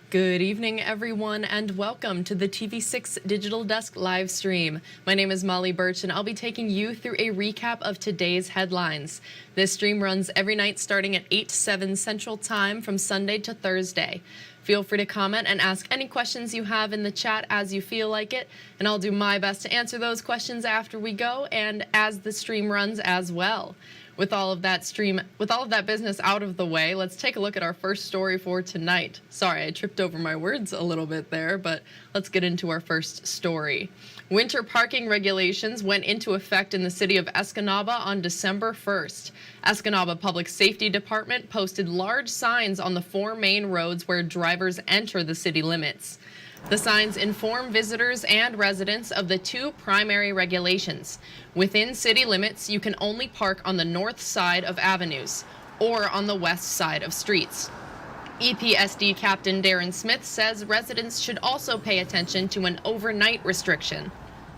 Good evening, everyone, and welcome to the TV6 Digital Desk live stream. My name is Molly Birch, and I'll be taking you through a recap of today's headlines. This stream runs every night starting at 8 to 7 Central Time from Sunday to Thursday. Feel free to comment and ask any questions you have in the chat as you feel like it, and I'll do my best to answer those questions after we go and as the stream runs as well. With all of that business out of the way, let's take a look at our first story for tonight. Sorry, I tripped over my words a little bit there, but let's get into our first story. Winter parking regulations went into effect in the city of Escanaba on December 1st. Escanaba Public Safety Department posted large signs on the 4 main roads where drivers enter the city limits. The signs inform visitors and residents of the 2 primary regulations. Within city limits, you can only park on the north side of avenues or on the west side of streets. EPSD Captain Darren Smith says residents should also pay attention to an overnight restriction.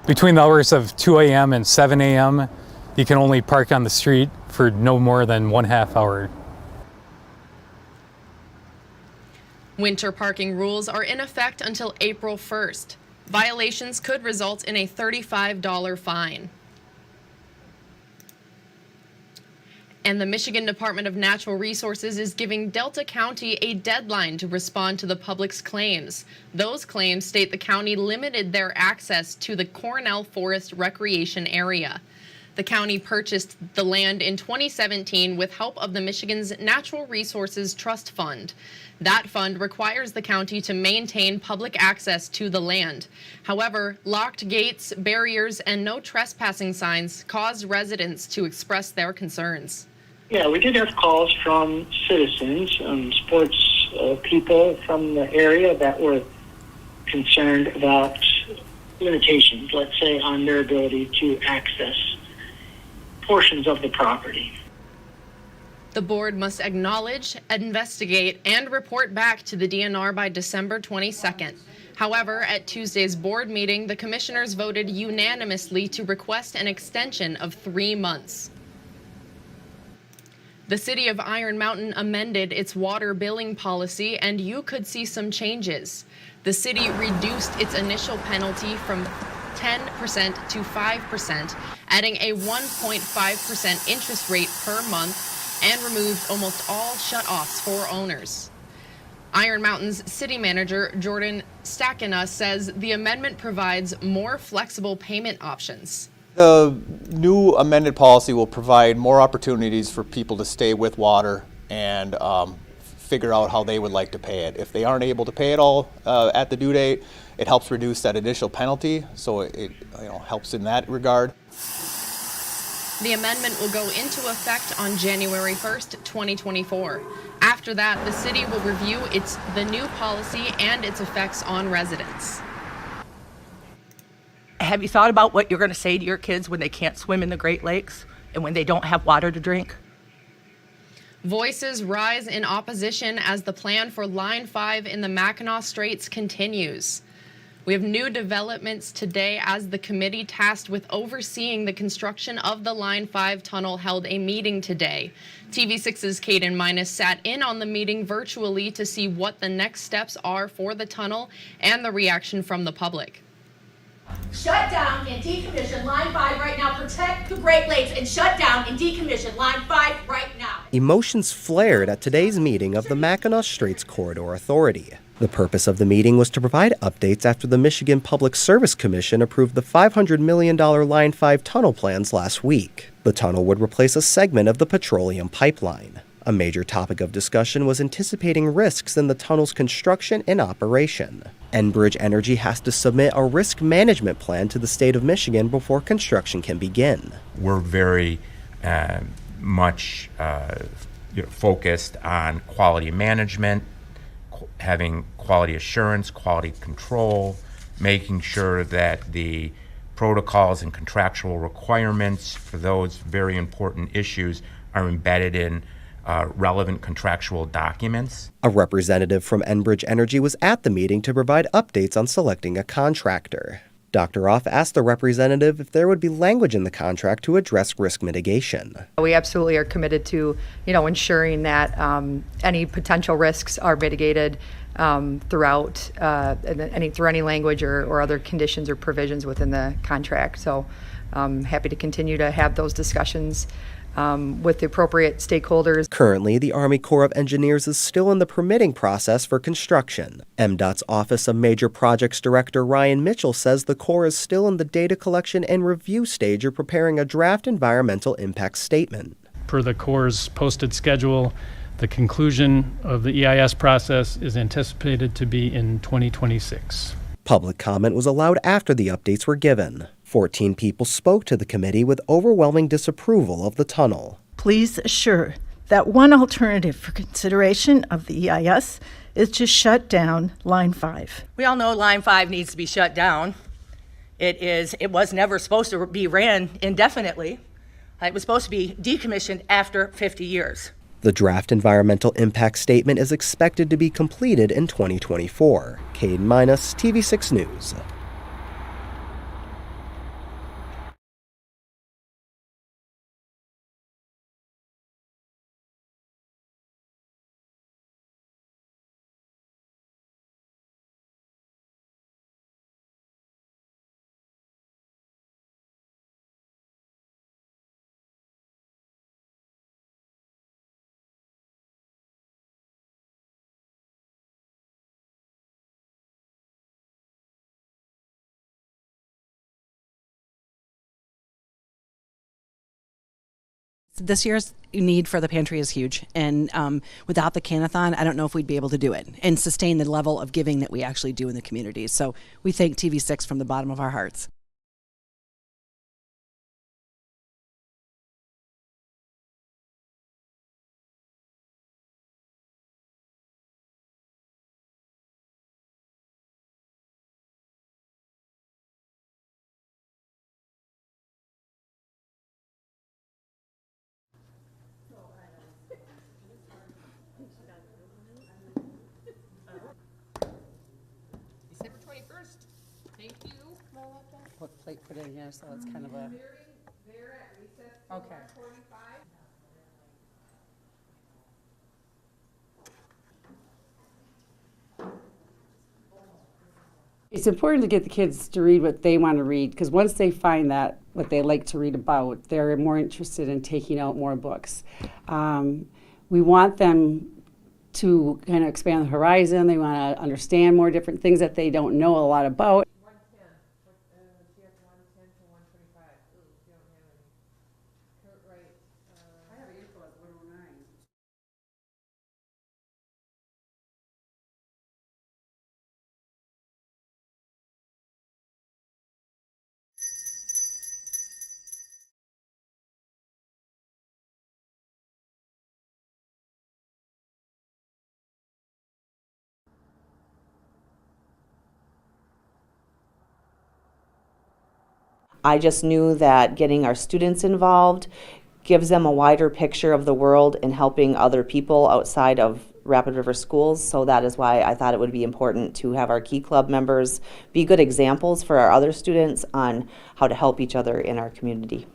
Between the hours of 2 a.m. and 7 a.m., you can only park on the street for no more than 1/2 hour. Winter parking rules are in effect until April 1st. Violations could result in a $35 fine. And the Michigan Department of Natural Resources is giving Delta County a deadline to respond to the public's claims. Those claims state the county limited their access to the Cornell Forest Recreation Area. The county purchased the land in 2017 with help of the Michigan's Natural Resources Trust Fund. That fund requires the county to maintain public access to the land. However, locked gates, barriers, and no trespassing signs caused residents to express their concerns. Yeah, we did have calls from citizens, sports people from the area that were concerned about limitations, let's say, on their ability to access portions of the property. The board must acknowledge, investigate, and report back to the DNR by December 22nd. However, at Tuesday's board meeting, the commissioners voted unanimously to request an extension of 3 months. The city of Iron Mountain amended its water billing policy, and you could see some changes. The city reduced its initial penalty from 10% to 5%, adding a 1.5% interest rate per month, and removed almost all shutoffs for owners. Iron Mountain's city manager, Jordan Stackina, says the amendment provides more flexible payment options. The new amended policy will provide more opportunities for people to stay with water and figure out how they would like to pay it. If they aren't able to pay it all at the due date, it helps reduce that initial penalty, so it helps in that regard. The amendment will go into effect on January 1st, 2024. After that, the city will review the new policy and its effects on residents. Have you thought about what you're going to say to your kids when they can't swim in the Great Lakes and when they don't have water to drink? Voices rise in opposition as the plan for Line 5 in the Mackinac Straits continues. We have new developments today as the committee tasked with overseeing the construction of the Line 5 tunnel held a meeting today. TV6's Caden Minus sat in on the meeting virtually to see what the next steps are for the tunnel and the reaction from the public. Shut down and decommission Line 5 right now. Protect the Great Lakes and shut down and decommission Line 5 right now. Emotions flared at today's meeting of the Mackinac Straits Corridor Authority. The purpose of the meeting was to provide updates after the Michigan Public Service Commission approved the $500 million Line 5 tunnel plans last week. The tunnel would replace a segment of the petroleum pipeline. A major topic of discussion was anticipating risks in the tunnel's construction and operation. Enbridge Energy has to submit a risk management plan to the state of Michigan before construction can begin. We're very much focused on quality management, having quality assurance, quality control, making sure that the protocols and contractual requirements for those very important issues are embedded in relevant contractual documents. A representative from Enbridge Energy was at the meeting to provide updates on selecting a contractor. Dr. Roth asked the representative if there would be language in the contract to address risk mitigation. We absolutely are committed to, ensuring that any potential risks are mitigated throughout through any language or other conditions or provisions within the contract. So happy to continue to have those discussions with the appropriate stakeholders. Currently, the Army Corps of Engineers is still in the permitting process for construction. MDOT's Office of Major Projects Director Ryan Mitchell says the Corps is still in the data collection and review stage of preparing a draft environmental impact statement. Per the Corps' posted schedule, the conclusion of the EIS process is anticipated to be in 2026. Public comment was allowed after the updates were given. 14 people spoke to the committee with overwhelming disapproval of the tunnel. Please assure that one alternative for consideration of the EIS is to shut down Line 5. We all know Line 5 needs to be shut down. It was never supposed to be ran indefinitely. It was supposed to be decommissioned after 50 years. The draft environmental impact statement is expected to be completed in 2024. Caden Minus, TV6 News. This year's need for the pantry is huge, and without the Can-a-thon, I don't know if we'd be able to do it and sustain the level of giving that we actually do in the communities. So we thank TV6 from the bottom of our hearts. December 21st. Thank you. What plate put in here, so it's kind of a... Okay. It's important to get the kids to read what they want to read, because once they find that, what they like to read about, they're more interested in taking out more books. We want them to kind of expand the horizon. They want to understand more different things that they don't know a lot about. I just knew that getting our students involved gives them a wider picture of the world and helping other people outside of Rapid River schools. So that is why I thought it would be important to have our Key Club members be good examples for our other students on how to help each other in our community.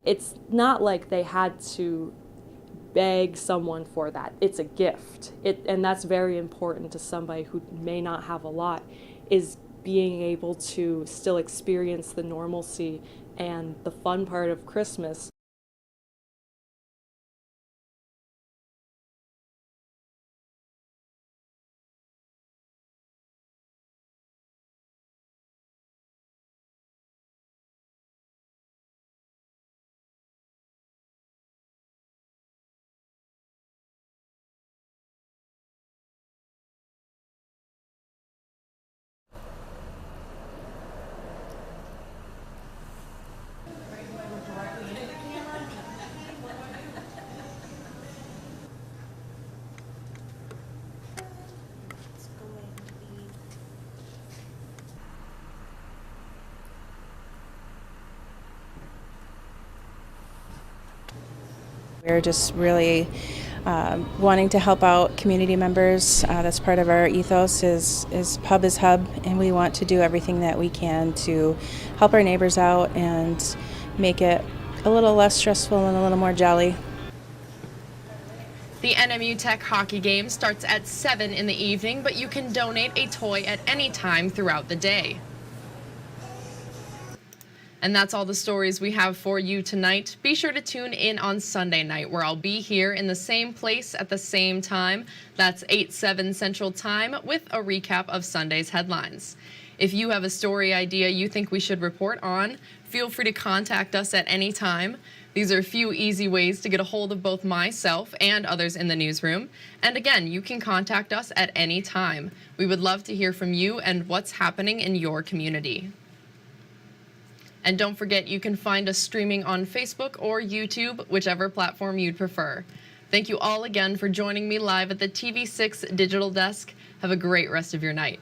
It's not like they had to beg someone for that. It's a gift. And that's very important to somebody who may not have a lot, is being able to still experience the normalcy and the fun part of Christmas. We're just really wanting to help out community members. That's part of our ethos is Pub is Hub, and we want to do everything that we can to help our neighbors out and make it a little less stressful and a little more jolly. The NMU Tech hockey game starts at 7 in the evening, but you can donate a toy at any time throughout the day. And that's all the stories we have for you tonight. Be sure to tune in on Sunday night, where I'll be here in the same place at the same time. That's 8/7 Central Time with a recap of Sunday's headlines. If you have a story idea you think we should report on, feel free to contact us at any time. These are a few easy ways to get a hold of both myself and others in the newsroom. And again, you can contact us at any time. We would love to hear from you and what's happening in your community. And don't forget, you can find us streaming on Facebook or YouTube, whichever platform you'd prefer. Thank you all again for joining me live at the TV6 Digital Desk. Have a great rest of your night.